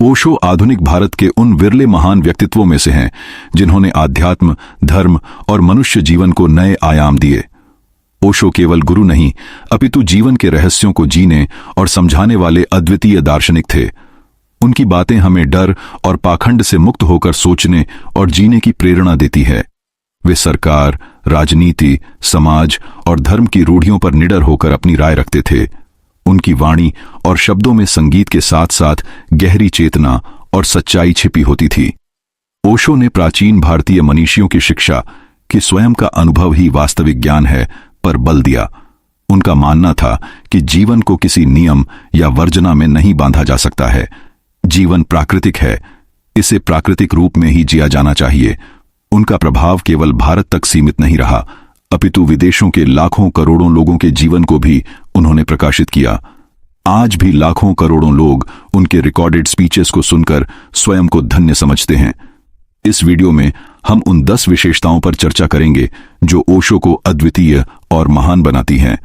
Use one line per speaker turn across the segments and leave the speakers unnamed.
ओशो आधुनिक भारत के उन विरले महान व्यक्तित्वों में से हैं जिन्होंने आध्यात्म, धर्म और मनुष्य जीवन को नए आयाम दिए। ओशो केवल गुरु नहीं, अपितु जीवन के रहस्यों को जीने और समझाने वाले अद्वितीय दार्शनिक थे। उनकी बातें हमें डर और पाखंड से मुक्त होकर सोचने और जीने की प्रेरणा देती है। वे सरकार, राजनीति, समाज और धर्म की रूढ़ियों पर निडर होकर अपनी राय रखते थे। उनकी वाणी और शब्दों में संगीत के साथ साथ गहरी चेतना और सच्चाई छिपी होती थी। ओशो ने प्राचीन भारतीय मनीषियों की शिक्षा कि स्वयं का अनुभव ही वास्तविक ज्ञान है पर बल दिया। उनका मानना था कि जीवन को किसी नियम या वर्जना में नहीं बांधा जा सकता है। जीवन प्राकृतिक है, इसे प्राकृतिक रूप में ही जिया जाना चाहिए। उनका प्रभाव केवल भारत तक सीमित नहीं रहा, अपितु विदेशों के लाखों करोड़ों लोगों के जीवन को भी उन्होंने प्रकाशित किया। आज भी लाखों करोड़ों लोग उनके रिकॉर्डेड स्पीचेस को सुनकर स्वयं को धन्य समझते हैं। इस वीडियो में हम उन 10 विशेषताओं पर चर्चा करेंगे जो ओशो को अद्वितीय और महान बनाती हैं।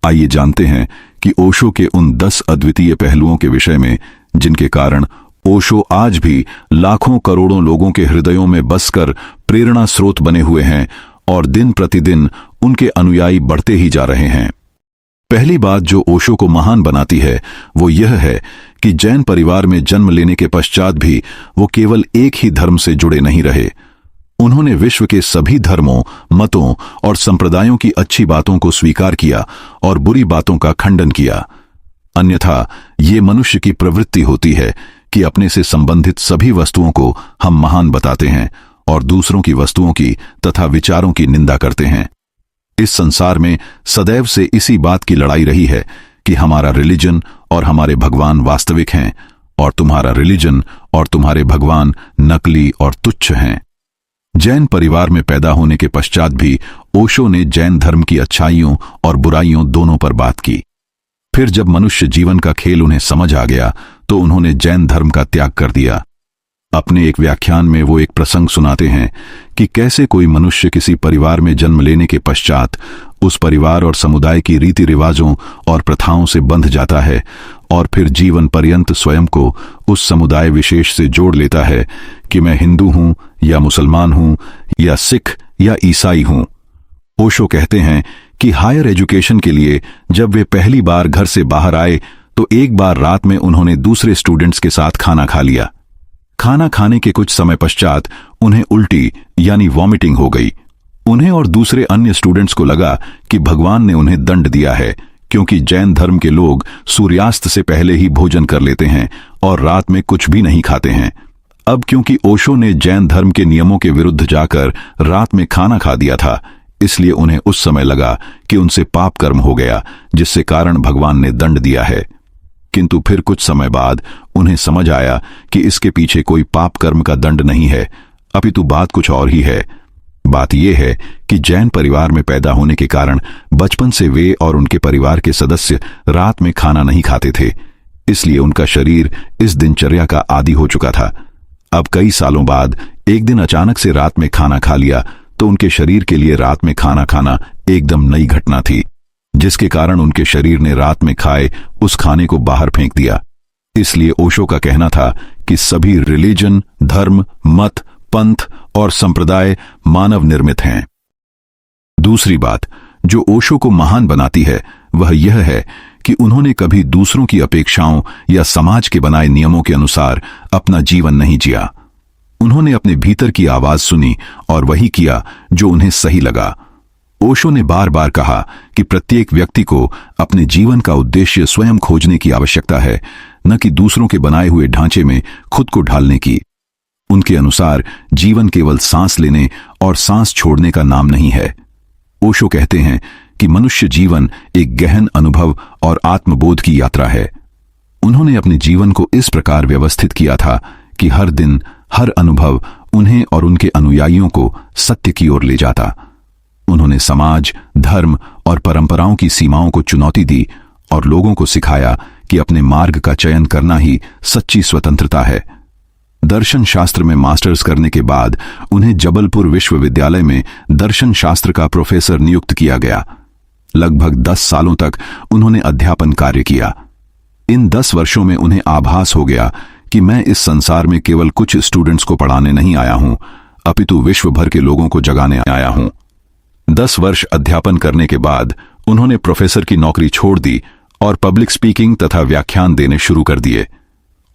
आइए जानते हैं कि ओशो के उन 10 अद्वितीय पहलुओं के विषय में जिनके कारण ओशो आज भी लाखों करोड़ों लोगों के हृदयों में बसकर प्रेरणा स्रोत बने हुए हैं और दिन प्रतिदिन उनके अनुयायी बढ़ते ही जा रहे हैं। पहली बात जो ओशो को महान बनाती है वो यह है कि जैन परिवार में जन्म लेने के पश्चात भी वो केवल एक ही धर्म से जुड़े नहीं रहे। उन्होंने विश्व के सभी धर्मों, मतों और संप्रदायों की अच्छी बातों को स्वीकार किया और बुरी बातों का खंडन किया। अन्यथा ये मनुष्य की प्रवृत्ति होती है कि अपने से संबंधित सभी वस्तुओं को हम महान बताते हैं और दूसरों की वस्तुओं की तथा विचारों की निंदा करते हैं। इस संसार में सदैव से इसी बात की लड़ाई रही है कि हमारा रिलीजन और हमारे भगवान वास्तविक हैं और तुम्हारा रिलीजन और तुम्हारे भगवान नकली और तुच्छ हैं। जैन परिवार में पैदा होने के पश्चात भी ओशो ने जैन धर्म की अच्छाइयों और बुराइयों दोनों पर बात की। फिर जब मनुष्य जीवन का खेल उन्हें समझ आ गया तो उन्होंने जैन धर्म का त्याग कर दिया। अपने एक व्याख्यान में वो एक प्रसंग सुनाते हैं कि कैसे कोई मनुष्य किसी परिवार में जन्म लेने के पश्चात उस परिवार और समुदाय की रीति रिवाजों और प्रथाओं से बंध जाता है और फिर जीवन पर्यंत स्वयं को उस समुदाय विशेष से जोड़ लेता है कि मैं हिंदू हूं या मुसलमान हूं या सिख या ईसाई हूं। ओशो कहते हैं कि हायर एजुकेशन के लिए जब वे पहली बार घर से बाहर आए तो एक बार रात में उन्होंने दूसरे स्टूडेंट्स के साथ खाना खा लिया। खाना खाने के कुछ समय पश्चात उन्हें उल्टी यानी वॉमिटिंग हो गई। उन्हें और दूसरे अन्य स्टूडेंट्स को लगा कि भगवान ने उन्हें दंड दिया है, क्योंकि जैन धर्म के लोग सूर्यास्त से पहले ही भोजन कर लेते हैं और रात में कुछ भी नहीं खाते हैं। अब क्योंकि ओशो ने जैन धर्म के नियमों के विरुद्ध जाकर रात में खाना खा दिया था, इसलिए उन्हें उस समय लगा कि उनसे पाप कर्म हो गया, जिससे कारण भगवान ने दंड दिया है। किंतु फिर कुछ समय बाद उन्हें समझ आया कि इसके पीछे कोई पाप कर्म का दंड नहीं है, अपितु बात कुछ और ही है। बात यह है कि जैन परिवार में पैदा होने के कारण बचपन से वे और उनके परिवार के सदस्य रात में खाना नहीं खाते थे, इसलिए उनका शरीर इस दिनचर्या का आदी हो चुका था। अब कई सालों बाद एक दिन अचानक से रात में खाना खा लिया तो उनके शरीर के लिए रात में खाना खाना एकदम नई घटना थी, जिसके कारण उनके शरीर ने रात में खाए उस खाने को बाहर फेंक दिया। इसलिए ओशो का कहना था कि सभी रिलीजन, धर्म, मत, पंथ और संप्रदाय मानव निर्मित हैं। दूसरी बात जो ओशो को महान बनाती है वह यह है कि उन्होंने कभी दूसरों की अपेक्षाओं या समाज के बनाए नियमों के अनुसार अपना जीवन नहीं जिया। उन्होंने अपने भीतर की आवाज सुनी और वही किया जो उन्हें सही लगा। ओशो ने बार बार कहा कि प्रत्येक व्यक्ति को अपने जीवन का उद्देश्य स्वयं खोजने की आवश्यकता है, न कि दूसरों के बनाए हुए ढांचे में खुद को ढालने की। उनके अनुसार जीवन केवल सांस लेने और सांस छोड़ने का नाम नहीं है। ओशो कहते हैं कि मनुष्य जीवन एक गहन अनुभव और आत्मबोध की यात्रा है। उन्होंने अपने जीवन को इस प्रकार व्यवस्थित किया था कि हर दिन, हर अनुभव उन्हें और उनके अनुयायियों को सत्य की ओर ले जाता। उन्होंने समाज, धर्म और परंपराओं की सीमाओं को चुनौती दी और लोगों को सिखाया कि अपने मार्ग का चयन करना ही सच्ची स्वतंत्रता है। दर्शन शास्त्र में मास्टर्स करने के बाद उन्हें जबलपुर विश्वविद्यालय में दर्शन शास्त्र का प्रोफेसर नियुक्त किया गया। लगभग 10 सालों तक उन्होंने अध्यापन कार्य किया। इन 10 वर्षों में उन्हें आभास हो गया कि मैं इस संसार में केवल कुछ स्टूडेंट्स को पढ़ाने नहीं आया हूं, अपितु विश्व भर के लोगों को जगाने आया हूं। 10 वर्ष अध्यापन करने के बाद उन्होंने प्रोफेसर की नौकरी छोड़ दी और पब्लिक स्पीकिंग तथा व्याख्यान देने शुरू कर दिए।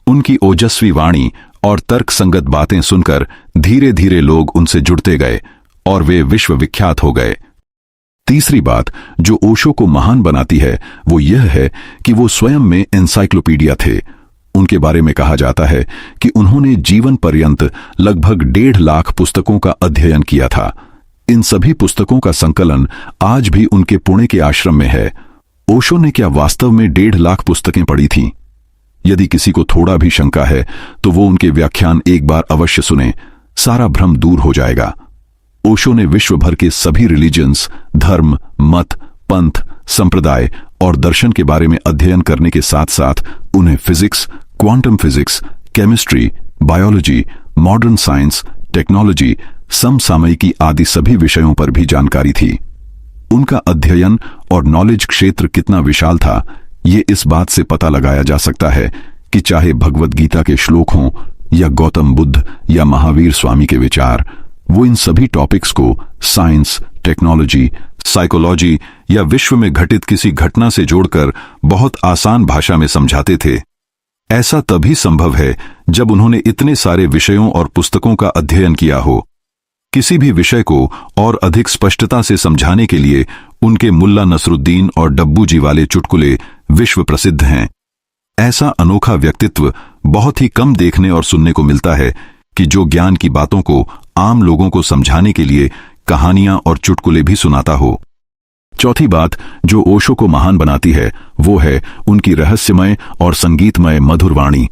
उनकी ओजस्वी वाणी और तर्कसंगत बातें सुनकर धीरे धीरे लोग उनसे जुड़ते गए और वे विश्वविख्यात हो गए। तीसरी बात जो ओशो को महान बनाती है वो यह है कि वो स्वयं में एनसाइक्लोपीडिया थे। उनके बारे में कहा जाता है कि उन्होंने जीवन पर्यंत लगभग 1.5 लाख पुस्तकों का अध्ययन किया था। इन सभी पुस्तकों का संकलन आज भी उनके पुणे के आश्रम में है। ओशो ने क्या वास्तव में 1.5 लाख पुस्तकें पढ़ी थीं? यदि किसी को थोड़ा भी शंका है तो वो उनके व्याख्यान एक बार अवश्य सुने, सारा भ्रम दूर हो जाएगा। ओशो ने विश्व भर के सभी रिलीजन्स, धर्म, मत, पंथ, संप्रदाय और दर्शन के बारे में अध्ययन करने के साथ साथ उन्हें physics, quantum physics, chemistry, biology, modern science, technology, समसामयिकी आदि सभी विषयों पर भी जानकारी थी। उनका अध्ययन और नॉलेज क्षेत्र कितना विशाल था, ये इस बात से पता लगाया जा सकता है कि चाहे भगवद गीता के श्लोक हों या गौतम बुद्ध या महावीर स्वामी के विचार, वो इन सभी टॉपिक्स को साइंस, टेक्नोलॉजी, साइकोलॉजी या विश्व में घटित किसी घटना से जोड़कर बहुत आसान भाषा में समझाते थे। ऐसा तभी संभव है जब उन्होंने इतने सारे विषयों और पुस्तकों का अध्ययन किया हो। किसी भी विषय को और अधिक स्पष्टता से समझाने के लिए उनके मुल्ला नसरुद्दीन और डब्बू जी वाले चुटकुले विश्व प्रसिद्ध हैं। ऐसा अनोखा व्यक्तित्व बहुत ही कम देखने और सुनने को मिलता है कि जो ज्ञान की बातों को आम लोगों को समझाने के लिए कहानियां और चुटकुले भी सुनाता हो। चौथी बात जो ओशो को महान बनाती है वो है उनकी रहस्यमय और संगीतमय मधुर वाणी।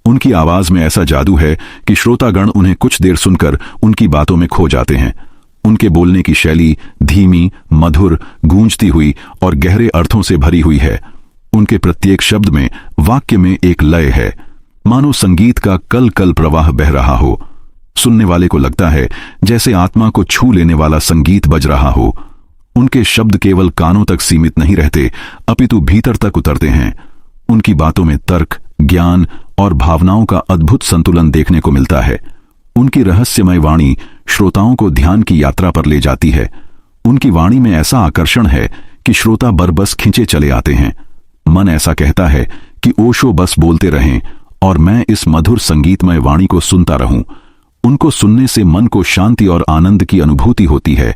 उनकी आवाज में ऐसा जादू है कि श्रोतागण उन्हें कुछ देर सुनकर उनकी बातों में खो जाते हैं। उनके बोलने की शैली धीमी, मधुर, गूंजती हुई और गहरे अर्थों से भरी हुई है। उनके प्रत्येक शब्द में, वाक्य में एक लय है, मानो संगीत का कल कल प्रवाह बह रहा हो। सुनने वाले को लगता है जैसे आत्मा को छू लेने वाला संगीत बज रहा हो। उनके शब्द केवल कानों तक सीमित नहीं रहते, अपितु भीतर तक उतरते हैं। उनकी बातों में तर्क, ज्ञान और भावनाओं का अद्भुत संतुलन देखने को मिलता है। उनकी रहस्यमय वाणी श्रोताओं को ध्यान की यात्रा पर ले जाती है। उनकी वाणी में ऐसा आकर्षण है कि श्रोता बरबस खिंचे चले आते हैं। मन ऐसा कहता है कि ओशो बस बोलते रहें और मैं इस मधुर संगीतमय वाणी को सुनता रहूं। उनको सुनने से मन को शांति और आनंद की अनुभूति होती है।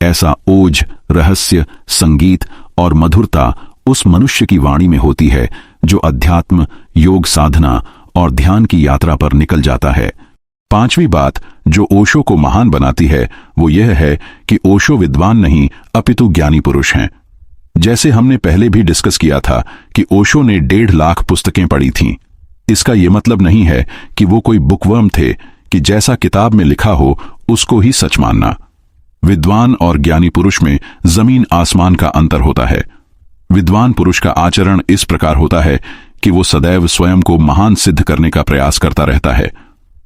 ऐसा ओज, रहस्य, संगीत और मधुरता उस मनुष्य की वाणी में होती है जो अध्यात्म, योग साधना और ध्यान की यात्रा पर निकल जाता है। पांचवी बात जो ओशो को महान बनाती है वो यह है कि ओशो विद्वान नहीं अपितु ज्ञानी पुरुष हैं। जैसे हमने पहले भी डिस्कस किया था कि ओशो ने 1.5 लाख पुस्तकें पढ़ी थीं। इसका यह मतलब नहीं है कि वो कोई बुकवर्म थे कि जैसा किताब में लिखा हो उसको ही सच मानना। विद्वान और ज्ञानी पुरुष में जमीन आसमान का अंतर होता है। विद्वान पुरुष का आचरण इस प्रकार होता है कि वो सदैव स्वयं को महान सिद्ध करने का प्रयास करता रहता है।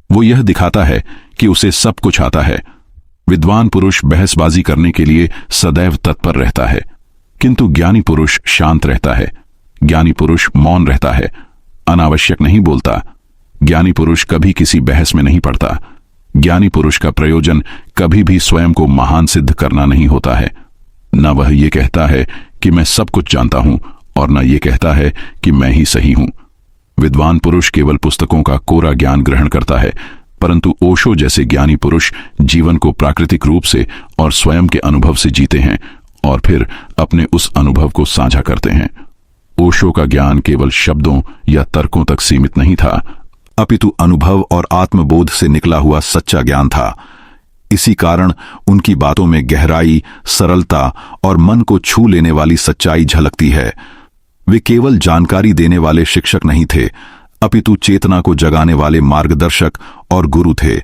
वो यह दिखाता है कि उसे सब कुछ आता है। विद्वान पुरुष बहसबाजी करने के लिए सदैव तत्पर रहता है, किंतु ज्ञानी पुरुष शांत रहता है। ज्ञानी पुरुष मौन रहता है, अनावश्यक नहीं बोलता। ज्ञानी पुरुष कभी किसी बहस में नहीं पड़ता। ज्ञानी पुरुष का प्रयोजन कभी भी स्वयं को महान सिद्ध करना नहीं होता है। न वह ये कहता है कि मैं सब कुछ जानता हूं और न ये कहता है कि मैं ही सही हूं। विद्वान पुरुष केवल पुस्तकों का कोरा ज्ञान ग्रहण करता है, परंतु ओशो जैसे ज्ञानी पुरुष जीवन को प्राकृतिक रूप से और स्वयं के अनुभव से जीते हैं और फिर अपने उस अनुभव को साझा करते हैं। ओशो का ज्ञान केवल शब्दों या तर्कों तक सीमित नहीं था, अपितु अनुभव और आत्मबोध से निकला हुआ सच्चा ज्ञान था। इसी कारण उनकी बातों में गहराई, सरलता और मन को छू लेने वाली सच्चाई झलकती है। वे केवल जानकारी देने वाले शिक्षक नहीं थे, अपितु चेतना को जगाने वाले मार्गदर्शक और गुरु थे।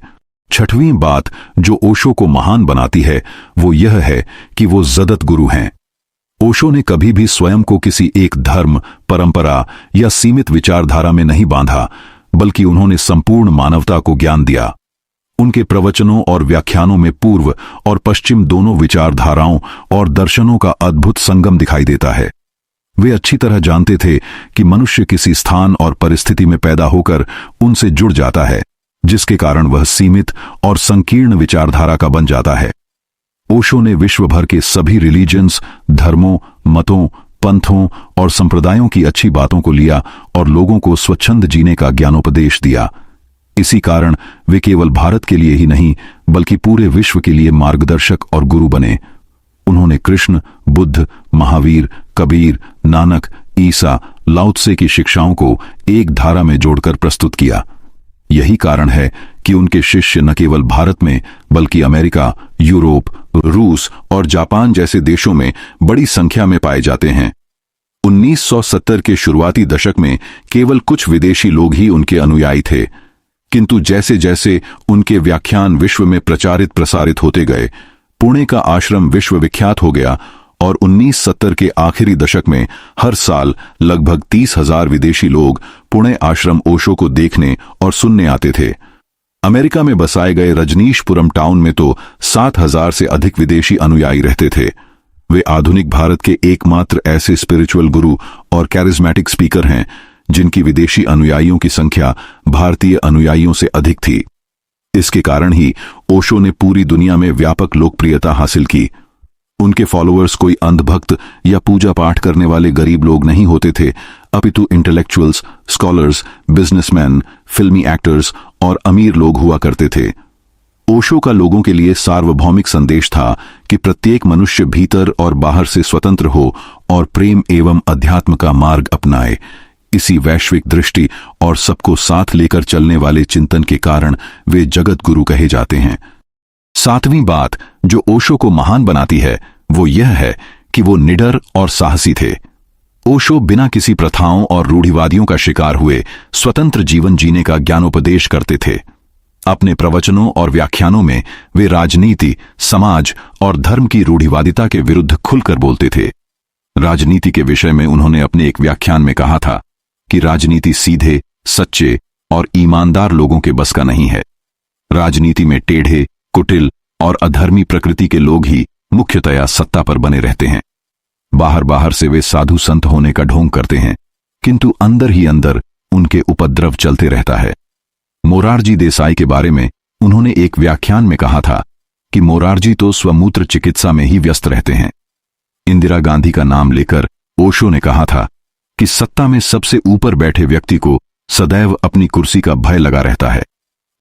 छठवीं बात जो ओशो को महान बनाती है वो यह है कि वो जदत गुरु हैं। ओशो ने कभी भी स्वयं को किसी एक धर्म, परंपरा या सीमित विचारधारा में नहीं बांधा, बल्कि उन्होंने संपूर्ण मानवता को ज्ञान दिया। उनके प्रवचनों और व्याख्यानों में पूर्व और पश्चिम दोनों विचारधाराओं और दर्शनों का अद्भुत संगम दिखाई देता है। वे अच्छी तरह जानते थे कि मनुष्य किसी स्थान और परिस्थिति में पैदा होकर उनसे जुड़ जाता है, जिसके कारण वह सीमित और संकीर्ण विचारधारा का बन जाता है। ओशो ने विश्व भर के सभी रिलीजन्स, धर्मों, मतों, पंथों और संप्रदायों की अच्छी बातों को लिया और लोगों को स्वच्छंद जीने का ज्ञानोपदेश दिया। इसी कारण वे केवल भारत के लिए ही नहीं बल्कि पूरे विश्व के लिए मार्गदर्शक और गुरु बने। उन्होंने कृष्ण, बुद्ध, महावीर, कबीर, नानक, ईसा, लाओ त्से की शिक्षाओं को एक धारा में जोड़कर प्रस्तुत किया। यही कारण है कि उनके शिष्य न केवल भारत में बल्कि अमेरिका, यूरोप, रूस और जापान जैसे देशों में बड़ी संख्या में पाए जाते हैं। 1970 के शुरुआती दशक में केवल कुछ विदेशी लोग ही उनके अनुयायी थे, किंतु जैसे जैसे उनके व्याख्यान विश्व में प्रसारित होते गए, पुणे का आश्रम विश्वविख्यात हो गया और 1970 के आखिरी दशक में हर साल लगभग 30,000 विदेशी लोग पुणे आश्रम ओशो को देखने और सुनने आते थे। अमेरिका में बसाए गए रजनीशपुरम टाउन में तो 7,000 से अधिक विदेशी अनुयायी रहते थे। वे आधुनिक भारत के एकमात्र ऐसे स्पिरिचुअल गुरु और कैरिज्मेटिक स्पीकर हैं जिनकी विदेशी अनुयायियों की संख्या भारतीय अनुयायियों से अधिक थी। इसके कारण ही ओशो ने पूरी दुनिया में व्यापक लोकप्रियता हासिल की। उनके फॉलोअर्स कोई अंधभक्त या पूजा पाठ करने वाले गरीब लोग नहीं होते थे, अपितु इंटेलेक्चुअल्स, स्कॉलर्स, बिजनेसमैन, फिल्मी एक्टर्स और अमीर लोग हुआ करते थे। ओशो का लोगों के लिए सार्वभौमिक संदेश था कि प्रत्येक मनुष्य भीतर और बाहर से स्वतंत्र हो और प्रेम एवं अध्यात्म का मार्ग अपनाए। इसी वैश्विक दृष्टि और सबको साथ लेकर चलने वाले चिंतन के कारण वे जगत गुरु कहे जाते हैं। सातवीं बात जो ओशो को महान बनाती है वो यह है कि वो निडर और साहसी थे। ओशो बिना किसी प्रथाओं और रूढ़िवादियों का शिकार हुए स्वतंत्र जीवन जीने का ज्ञानोपदेश करते थे। अपने प्रवचनों और व्याख्यानों में वे राजनीति, समाज और धर्म की रूढ़िवादिता के विरुद्ध खुलकर बोलते थे। राजनीति के विषय में उन्होंने अपने एक व्याख्यान में कहा था कि राजनीति सीधे, सच्चे और ईमानदार लोगों के बस का नहीं है। राजनीति में टेढ़े, कुटिल और अधर्मी प्रकृति के लोग ही मुख्यतया सत्ता पर बने रहते हैं। बाहर से वे साधु संत होने का ढोंग करते हैं, किंतु अंदर ही अंदर उनके उपद्रव चलते रहता है। मोरारजी देसाई के बारे में उन्होंने एक व्याख्यान में कहा था कि मोरारजी तो स्वमूत्र चिकित्सा में ही व्यस्त रहते हैं। इंदिरा गांधी का नाम लेकर ओशो ने कहा था कि सत्ता में सबसे ऊपर बैठे व्यक्ति को सदैव अपनी कुर्सी का भय लगा रहता है,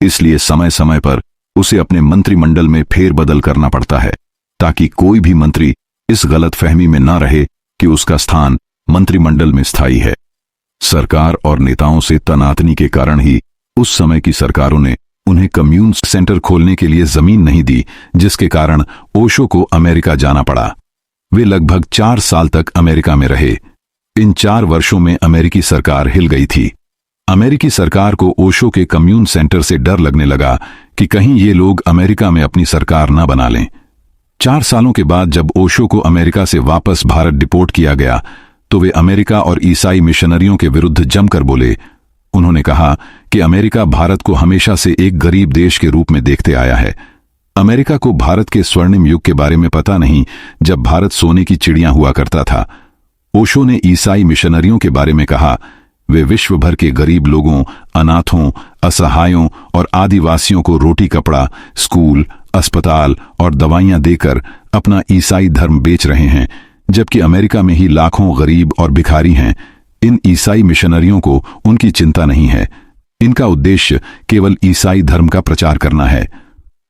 इसलिए समय समय पर उसे अपने मंत्रिमंडल में फेरबदल करना पड़ता है ताकि कोई भी मंत्री इस गलतफहमी में न रहे कि उसका स्थान मंत्रिमंडल में स्थायी है। सरकार और नेताओं से तनातनी के कारण ही उस समय की सरकारों ने उन्हें कम्यून सेंटर खोलने के लिए जमीन नहीं दी, जिसके कारण ओशो को अमेरिका जाना पड़ा। वे लगभग 4 साल तक अमेरिका में रहे। इन 4 वर्षों में अमेरिकी सरकार हिल गई थी। अमेरिकी सरकार को ओशो के कम्यून सेंटर से डर लगने लगा कि कहीं ये लोग अमेरिका में अपनी सरकार न बना लें। 4 सालों के बाद जब ओशो को अमेरिका से वापस भारत डिपोर्ट किया गया तो वे अमेरिका और ईसाई मिशनरियों के विरुद्ध जमकर बोले। उन्होंने कहा कि अमेरिका भारत को हमेशा से एक गरीब देश के रूप में देखते आया है। अमेरिका को भारत के स्वर्णिम युग के बारे में पता नहीं, जब भारत सोने की चिड़िया हुआ करता था। ओशो ने ईसाई मिशनरियों के बारे में कहा, वे विश्व भर के गरीब लोगों, अनाथों, असहायों और आदिवासियों को रोटी, कपड़ा, स्कूल, अस्पताल और दवाइयां देकर अपना ईसाई धर्म बेच रहे हैं, जबकि अमेरिका में ही लाखों गरीब और भिखारी हैं। इन ईसाई मिशनरियों को उनकी चिंता नहीं है। इनका उद्देश्य केवल ईसाई धर्म का प्रचार करना है।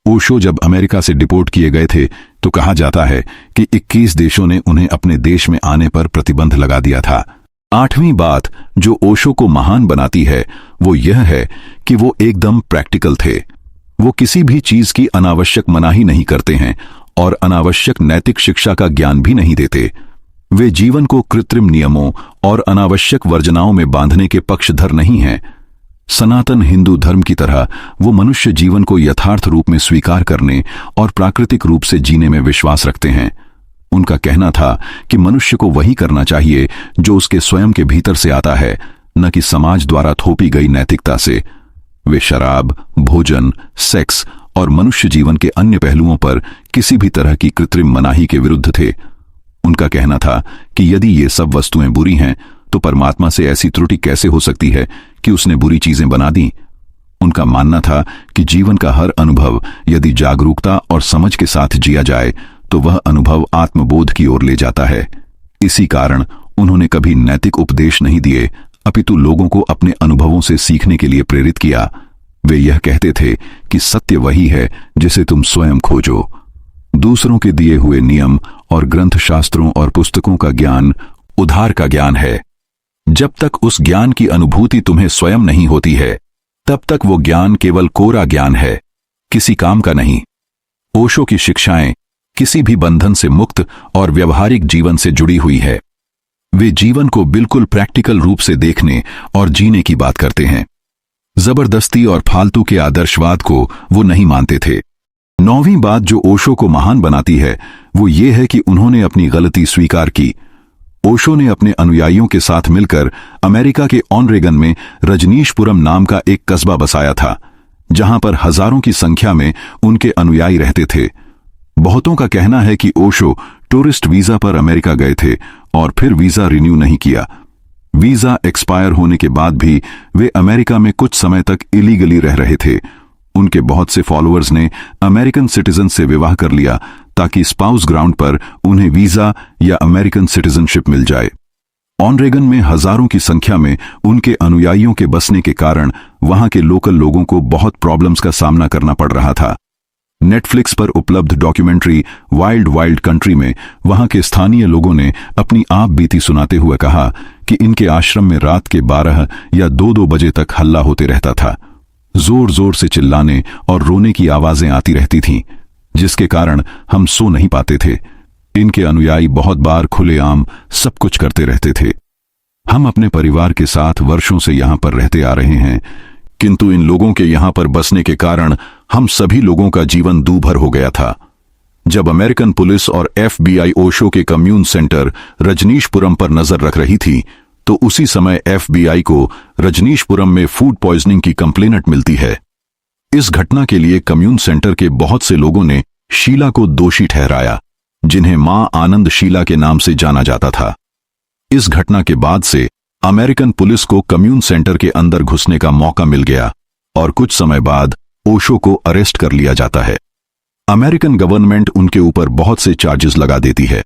ओशो जब अमेरिका से डिपोर्ट किए गए थे तो कहा जाता है कि 21 देशों ने उन्हें अपने देश में आने पर प्रतिबंध लगा दिया था। 8वीं बात जो ओशो को महान बनाती है वो यह है कि वो एकदम प्रैक्टिकल थे। वो किसी भी चीज की अनावश्यक मनाही नहीं करते हैं और अनावश्यक नैतिक शिक्षा का ज्ञान भी नहीं देते। वे जीवन को कृत्रिम नियमों और अनावश्यक वर्जनाओं में बांधने के पक्षधर नहीं हैं। सनातन हिंदू धर्म की तरह वो मनुष्य जीवन को यथार्थ रूप में स्वीकार करने और प्राकृतिक रूप से जीने में विश्वास रखते हैं। उनका कहना था कि मनुष्य को वही करना चाहिए जो उसके स्वयं के भीतर से आता है, न कि समाज द्वारा थोपी गई नैतिकता से। वे शराब, भोजन, सेक्स और मनुष्य जीवन के अन्य पहलुओं पर किसी भी तरह की कृत्रिम मनाही के विरुद्ध थे। उनका कहना था कि यदि ये सब वस्तुएं बुरी हैं तो परमात्मा से ऐसी त्रुटि कैसे हो सकती है कि उसने बुरी चीजें बना दी। उनका मानना था कि जीवन का हर अनुभव यदि जागरूकता और समझ के साथ जिया जाए तो वह अनुभव आत्मबोध की ओर ले जाता है। इसी कारण उन्होंने कभी नैतिक उपदेश नहीं दिए, अपितु लोगों को अपने अनुभवों से सीखने के लिए प्रेरित किया। वे यह कहते थे कि सत्य वही है जिसे तुम स्वयं खोजो। दूसरों के दिए हुए नियम और ग्रंथ शास्त्रों और पुस्तकों का ज्ञान उधार का ज्ञान है। जब तक उस ज्ञान की अनुभूति तुम्हें स्वयं नहीं होती है तब तक वो ज्ञान केवल कोरा ज्ञान है, किसी काम का नहीं। ओशो की शिक्षाएं किसी भी बंधन से मुक्त और व्यवहारिक जीवन से जुड़ी हुई है। वे जीवन को बिल्कुल प्रैक्टिकल रूप से देखने और जीने की बात करते हैं। जबरदस्ती और फालतू के आदर्शवाद को वो नहीं मानते थे। 9वीं बात जो ओशो को महान बनाती है वो ये है कि उन्होंने अपनी गलती स्वीकार की। ओशो ने अपने अनुयायियों के साथ मिलकर अमेरिका के ऑरेगन में रजनीशपुरम नाम का एक कस्बा बसाया था, जहां पर हजारों की संख्या में उनके अनुयायी रहते थे। बहुतों का कहना है कि ओशो टूरिस्ट वीजा पर अमेरिका गए थे और फिर वीजा रिन्यू नहीं किया। वीजा एक्सपायर होने के बाद भी वे अमेरिका में कुछ समय तक इलीगली रह रहे थे। उनके बहुत से फॉलोअर्स ने अमेरिकन सिटीजन से विवाह कर लिया ताकि स्पाउस ग्राउंड पर उन्हें वीजा या अमेरिकन सिटीजनशिप मिल जाए। ऑरेगन में हजारों की संख्या में उनके अनुयायियों के बसने के कारण वहां के लोकल लोगों को बहुत प्रॉब्लम्स का सामना करना पड़ रहा था। नेटफ्लिक्स पर उपलब्ध डॉक्यूमेंट्री वाइल्ड वाइल्ड कंट्री में वहां के स्थानीय लोगों ने अपनी आप बीती सुनाते हुए कहा कि इनके आश्रम में रात के 12 या 2-2 बजे तक हल्ला होते रहता था। जोर जोर से चिल्लाने और रोने की आवाजें आती रहती थीं, जिसके कारण हम सो नहीं पाते थे। इनके अनुयायी बहुत बार खुलेआम सब कुछ करते रहते थे। हम अपने परिवार के साथ वर्षों से यहां पर रहते आ रहे हैं, किंतु इन लोगों के यहां पर बसने के कारण हम सभी लोगों का जीवन दूभर हो गया था। जब अमेरिकन पुलिस और FBI ओशो के कम्यून सेंटर रजनीशपुरम पर नजर रख रही थी तो उसी समय FBI को रजनीशपुरम में फूड पॉइजनिंग की कंप्लेंट मिलती है। इस घटना के लिए कम्यून सेंटर के बहुत से लोगों ने शीला को दोषी ठहराया, जिन्हें मां आनंद शीला के नाम से जाना जाता था। इस घटना के बाद से अमेरिकन पुलिस को कम्यून सेंटर के अंदर घुसने का मौका मिल गया और कुछ समय बाद ओशो को अरेस्ट कर लिया जाता है। अमेरिकन गवर्नमेंट उनके ऊपर बहुत से चार्जेस लगा देती है,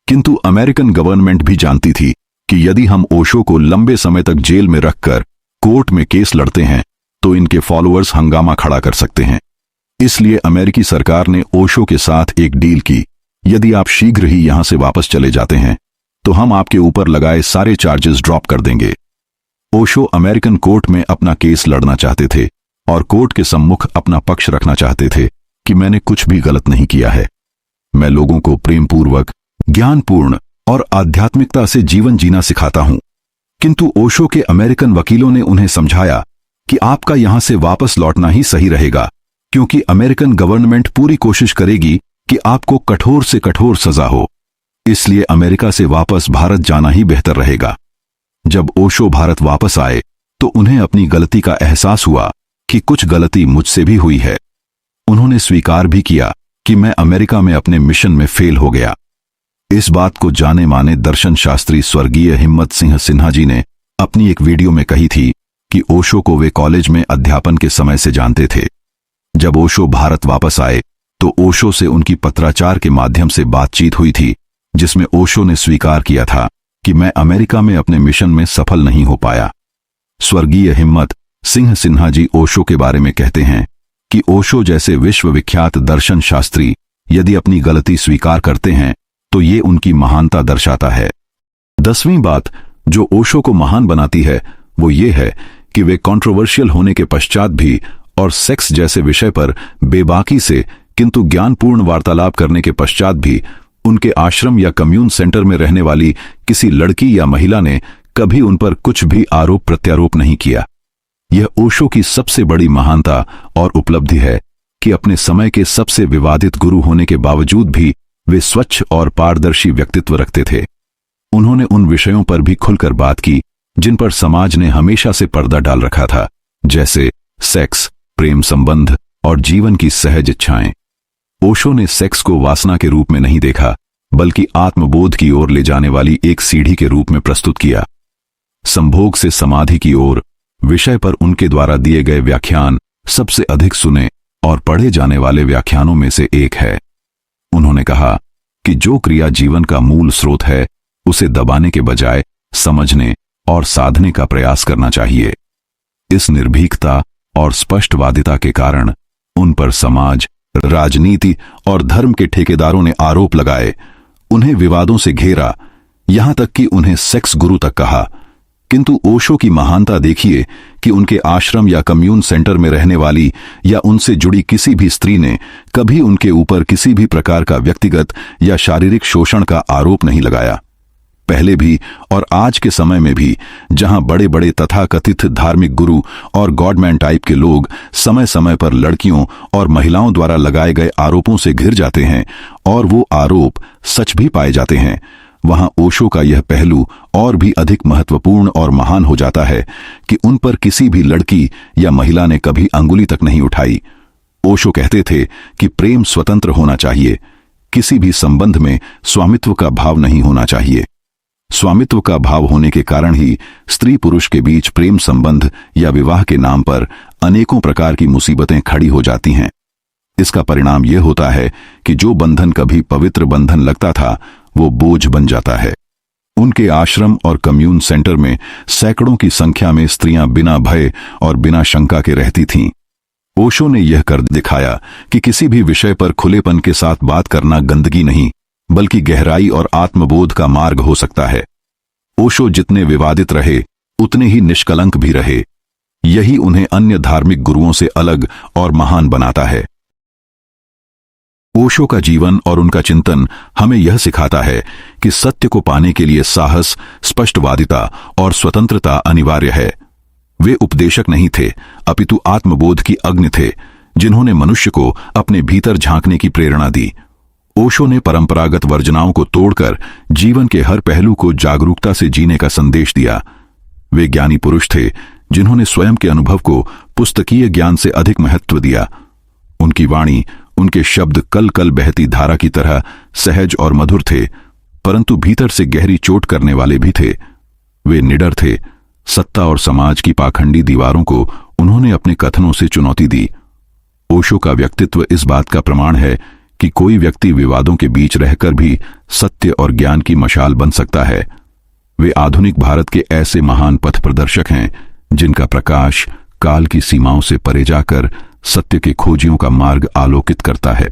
किंतु अमेरिकन गवर्नमेंट भी जानती थी कि यदि हम ओशो को लंबे समय तक जेल में रखकर कोर्ट में केस लड़ते हैं तो इनके फॉलोअर्स हंगामा खड़ा कर सकते हैं। इसलिए अमेरिकी सरकार ने ओशो के साथ एक डील की, यदि आप शीघ्र ही यहां से वापस चले जाते हैं तो हम आपके ऊपर लगाए सारे चार्जेस ड्रॉप कर देंगे। ओशो अमेरिकन कोर्ट में अपना केस लड़ना चाहते थे और कोर्ट के सम्मुख अपना पक्ष रखना चाहते थे कि मैंने कुछ भी गलत नहीं किया है। मैं लोगों को प्रेमपूर्वक, ज्ञानपूर्ण और आध्यात्मिकता से जीवन जीना सिखाता हूं। किंतु ओशो के अमेरिकन वकीलों ने उन्हें समझाया कि आपका यहां से वापस लौटना ही सही रहेगा, क्योंकि अमेरिकन गवर्नमेंट पूरी कोशिश करेगी कि आपको कठोर से कठोर सजा हो। इसलिए अमेरिका से वापस भारत जाना ही बेहतर रहेगा। जब ओशो भारत वापस आए तो उन्हें अपनी गलती का एहसास हुआ कि कुछ गलती मुझसे भी हुई है। उन्होंने स्वीकार भी किया कि मैं अमेरिका में अपने मिशन में फेल हो गया। इस बात को जाने माने दर्शन शास्त्री स्वर्गीय हिम्मत सिंह सिन्हा जी ने अपनी एक वीडियो में कही थी कि ओशो को वे कॉलेज में अध्यापन के समय से जानते थे। जब ओशो भारत वापस आए तो ओशो से उनकी पत्राचार के माध्यम से बातचीत हुई थी, जिसमें ओशो ने स्वीकार किया था कि मैं अमेरिका में अपने मिशन में सफल नहीं हो पाया। स्वर्गीय हिम्मत सिंह सिन्हा जी ओशो के बारे में कहते हैं कि ओशो जैसे विश्वविख्यात दर्शन शास्त्री यदि अपनी गलती स्वीकार करते हैं तो ये उनकी महानता दर्शाता है। 10वीं बात जो ओशो को महान बनाती है वो ये है कि वे कंट्रोवर्शियल होने के पश्चात भी और सेक्स जैसे विषय पर बेबाकी से किंतु ज्ञानपूर्ण वार्तालाप करने के पश्चात भी उनके आश्रम या कम्यून सेंटर में रहने वाली किसी लड़की या महिला ने कभी उन पर कुछ भी आरोप प्रत्यारोप नहीं किया। यह ओशो की सबसे बड़ी महानता और उपलब्धि है कि अपने समय के सबसे विवादित गुरु होने के बावजूद भी वे स्वच्छ और पारदर्शी व्यक्तित्व रखते थे। उन्होंने उन विषयों पर भी खुलकर बात की जिन पर समाज ने हमेशा से पर्दा डाल रखा था, जैसे सेक्स, प्रेम संबंध और जीवन की सहज इच्छाएं। ओशो ने सेक्स को वासना के रूप में नहीं देखा, बल्कि आत्मबोध की ओर ले जाने वाली एक सीढ़ी के रूप में प्रस्तुत किया। संभोग से समाधि की ओर विषय पर उनके द्वारा दिए गए व्याख्यान सबसे अधिक सुने और पढ़े जाने वाले व्याख्यानों में से एक है। उन्होंने कहा कि जो क्रिया जीवन का मूल स्रोत है, उसे दबाने के बजाय समझने और साधने का प्रयास करना चाहिए। इस निर्भीकता और स्पष्टवादिता के कारण उन पर समाज, राजनीति और धर्म के ठेकेदारों ने आरोप लगाए, उन्हें विवादों से घेरा, यहां तक कि उन्हें सेक्स गुरु तक कहा। किंतु ओशो की महानता देखिए कि उनके आश्रम या कम्यून सेंटर में रहने वाली या उनसे जुड़ी किसी भी स्त्री ने कभी उनके ऊपर किसी भी प्रकार का व्यक्तिगत या शारीरिक शोषण का आरोप नहीं लगाया। पहले भी और आज के समय में भी, जहां बड़े बड़े तथाकथित धार्मिक गुरु और गॉडमैन टाइप के लोग समय समय पर लड़कियों और महिलाओं द्वारा लगाए गए आरोपों से घिर जाते हैं और वो आरोप सच भी पाए जाते हैं, वहां ओशो का यह पहलू और भी अधिक महत्वपूर्ण और महान हो जाता है कि उन पर किसी भी लड़की या महिला ने कभी अंगुली तक नहीं उठाई। ओशो कहते थे कि प्रेम स्वतंत्र होना चाहिए, किसी भी संबंध में स्वामित्व का भाव नहीं होना चाहिए। स्वामित्व का भाव होने के कारण ही स्त्री पुरुष के बीच प्रेम संबंध या विवाह के नाम पर अनेकों प्रकार की मुसीबतें खड़ी हो जाती हैं। इसका परिणाम यह होता है कि जो बंधन कभी पवित्र बंधन लगता था, वो बोझ बन जाता है। उनके आश्रम और कम्यून सेंटर में सैकड़ों की संख्या में स्त्रियां बिना भय और बिना शंका के रहती थीं। ओशो ने यह कर दिखाया कि किसी भी विषय पर खुलेपन के साथ बात करना गंदगी नहीं, बल्कि गहराई और आत्मबोध का मार्ग हो सकता है। ओशो जितने विवादित रहे, उतने ही निष्कलंक भी रहे। यही उन्हें अन्य धार्मिक गुरुओं से अलग और महान बनाता है। ओशो का जीवन और उनका चिंतन हमें यह सिखाता है कि सत्य को पाने के लिए साहस, स्पष्टवादिता और स्वतंत्रता अनिवार्य है। वे उपदेशक नहीं थे, अपितु आत्मबोध की अग्नि थे, जिन्होंने मनुष्य को अपने भीतर झांकने की प्रेरणा दी। ओशो ने परंपरागत वर्जनाओं को तोड़कर जीवन के हर पहलू को जागरूकता से जीने का संदेश दिया। वे ज्ञानी पुरुष थे, जिन्होंने स्वयं के अनुभव को पुस्तकीय ज्ञान से अधिक महत्व दिया। उनकी वाणी, उनके शब्द कल कल बहती धारा की तरह सहज और मधुर थे, परंतु भीतर से गहरी चोट करने वाले भी थे। वे निडर थे। सत्ता और समाज की पाखंडी दीवारों को उन्होंने अपने कथनों से चुनौती दी। ओशो का व्यक्तित्व इस बात का प्रमाण है कि कोई व्यक्ति विवादों के बीच रहकर भी सत्य और ज्ञान की मशाल बन सकता है। वे आधुनिक भारत के ऐसे महान पथ प्रदर्शक हैं, जिनका प्रकाश काल की सीमाओं से परे जाकर सत्य के खोजियों का मार्ग आलोकित करता है।